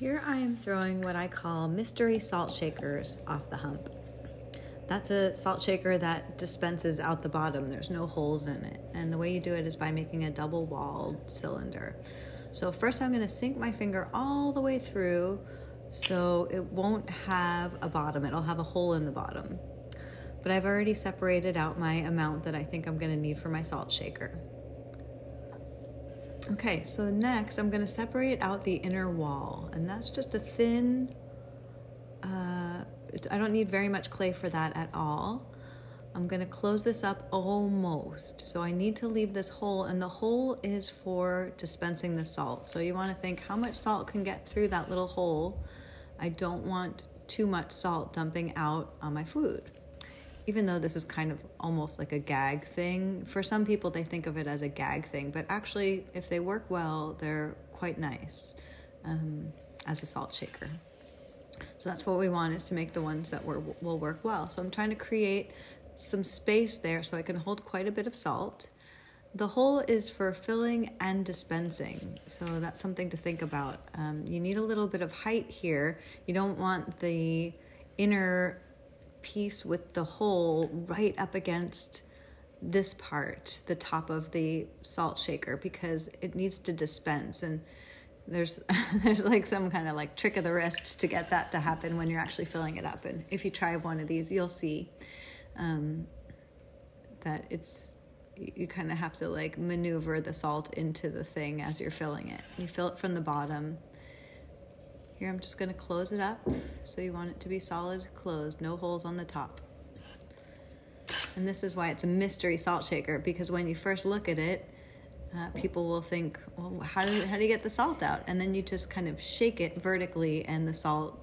Here I am throwing what I call mystery salt shakers off the hump. That's a salt shaker that dispenses out the bottom. There's no holes in it. And the way you do it is by making a double-walled cylinder. So first I'm going to sink my finger all the way through so it won't have a bottom. It'll have a hole in the bottom. But I've already separated out my amount that I think I'm going to need for my salt shaker. Okay, so next I'm going to separate out the inner wall, and that's just a thin, I don't need very much clay for that at all. I'm going to close this up almost, so I need to leave this hole, and the hole is for dispensing the salt. So you want to think how much salt can get through that little hole. I don't want too much salt dumping out on my food. Even though this is kind of almost like a gag thing, for some people they think of it as a gag thing, but actually if they work well, they're quite nice as a salt shaker. So that's what we want, is to make the ones that will work well. So I'm trying to create some space there so I can hold quite a bit of salt. The hole is for filling and dispensing, so that's something to think about. You need a little bit of height here. You don't want the inner piece with the hole right up against this part, the top of the salt shaker, because it needs to dispense, and there's like some kind of like trick of the wrist to get that to happen when you're actually filling it up. And if you try one of these, you'll see that you kind of have to like maneuver the salt into the thing as you're filling it. You fill it from the bottom. Here I'm just going to close it up, so you want it to be solid closed, no holes on the top. And this is why it's a mystery salt shaker, because when you first look at it, people will think, well, how do you get the salt out? And then you just kind of shake it vertically and the salt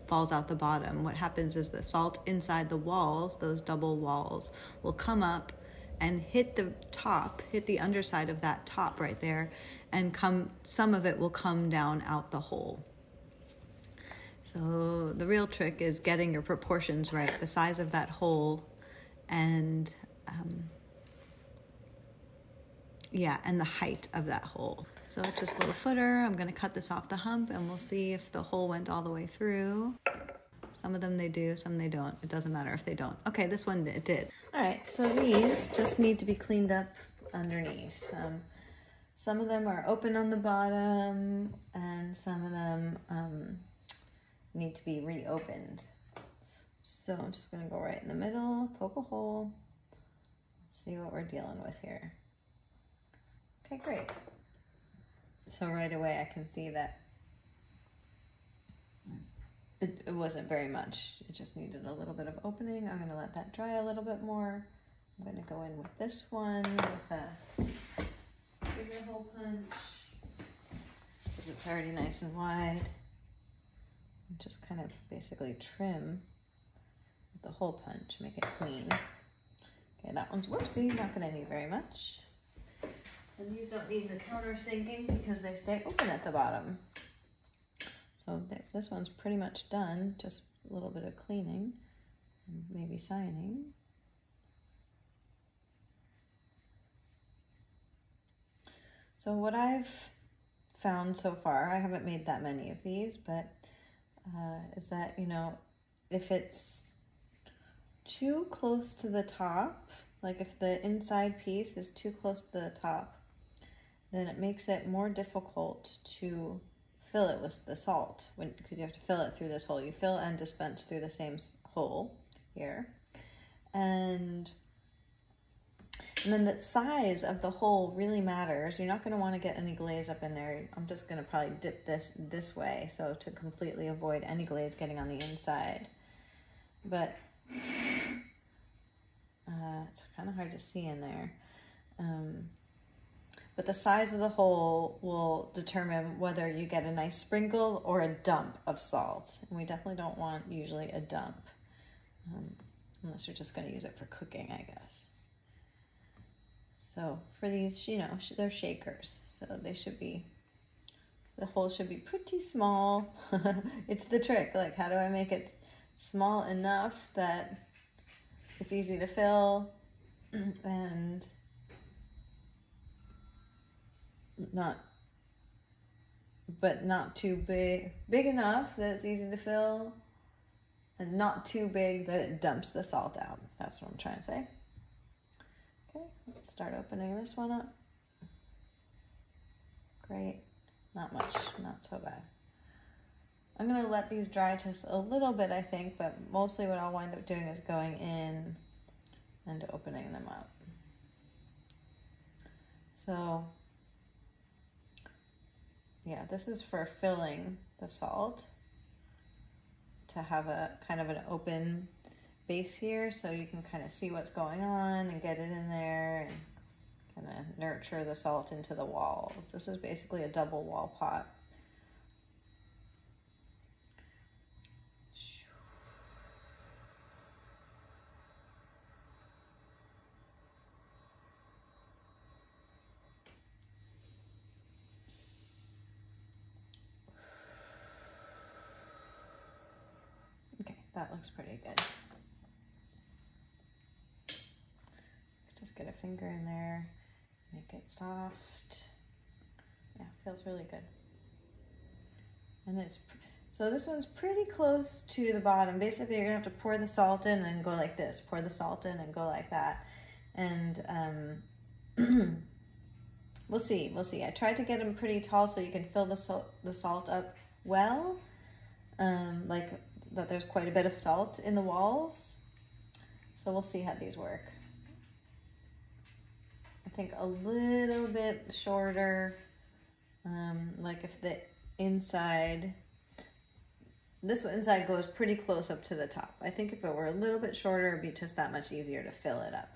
falls out the bottom. What happens is the salt inside the walls, those double walls, will come up and hit the top, hit the underside of that top right there, and some of it will come down out the hole. So the real trick is getting your proportions right, the size of that hole, and and the height of that hole. So it's just a little footer. I'm going to cut this off the hump, and we'll see if the hole went all the way through. Some of them they do, some they don't. It doesn't matter if they don't. Okay, this one it did. All right, so these just need to be cleaned up underneath. Some of them are open on the bottom, and some of them need to be reopened. So I'm just gonna go right in the middle, poke a hole, see what we're dealing with here. Okay, great. So right away I can see that it wasn't very much. It just needed a little bit of opening. I'm gonna let that dry a little bit more. I'm gonna go in with this one with a bigger hole punch, because it's already nice and wide. Just kind of basically trim with the hole punch, make it clean. Okay, that one's whoopsie, not going to need very much. And these don't need the countersinking because they stay open at the bottom. So this one's pretty much done, just a little bit of cleaning and maybe signing. So what I've found so far, I haven't made that many of these, but is that, if it's too close to the top, like if the inside piece is too close to the top, then it makes it more difficult to fill it with the salt, because you have to fill it through this hole. You fill and dispense through the same hole here. And then the size of the hole really matters. You're not going to want to get any glaze up in there. I'm just going to probably dip this way, so to completely avoid any glaze getting on the inside. But it's kind of hard to see in there. But the size of the hole will determine whether you get a nice sprinkle or a dump of salt. And we definitely don't want usually a dump, unless you're just going to use it for cooking, I guess. So for these, they're shakers, so the hole should be pretty small. It's the trick, like how do I make it small enough that it's easy to fill and not but not too big enough that it's easy to fill, and not too big that it dumps the salt out. That's what I'm trying to say. Okay, let's start opening this one up. Great, not much, not so bad. I'm gonna let these dry just a little bit, I think, but mostly what I'll wind up doing is going in and opening them up. So yeah, this is for filling the salt, to have a kind of an open base here so you can kind of see what's going on and get it in there and kind of nurture the salt into the walls. This is basically a double wall pot. Okay, that looks pretty good. Just get a finger in there, make it soft. Yeah, feels really good. And so this one's pretty close to the bottom. Basically, you're gonna have to pour the salt in and then go like this. Pour the salt in and go like that. And we'll see. I tried to get them pretty tall so you can fill the salt up well. Like that there's quite a bit of salt in the walls. So we'll see how these work. I think a little bit shorter, like if the inside, this inside goes pretty close up to the top. I think if it were a little bit shorter, it'd be just that much easier to fill it up.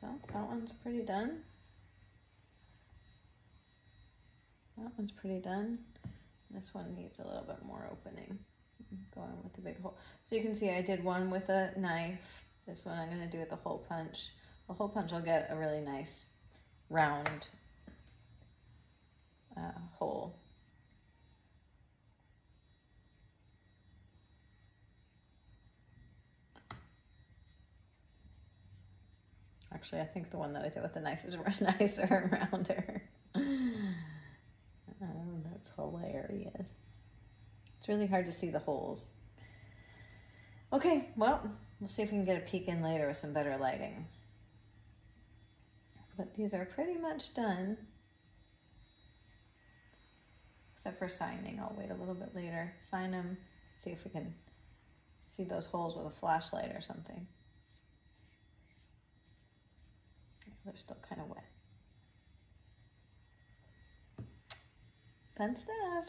So that one's pretty done. That one's pretty done. This one needs a little bit more opening. Going with the big hole. So you can see I did one with a knife. This one I'm going to do with the hole punch. The hole punch will get a really nice round hole. Actually, I think the one that I did with the knife is nicer and rounder. Oh, that's hilarious. It's really hard to see the holes. Okay, well, we'll see if we can get a peek in later with some better lighting. But these are pretty much done. Except for signing. I'll wait a little bit later. Sign them, see if we can see those holes with a flashlight or something. They're still kind of wet. Fun stuff.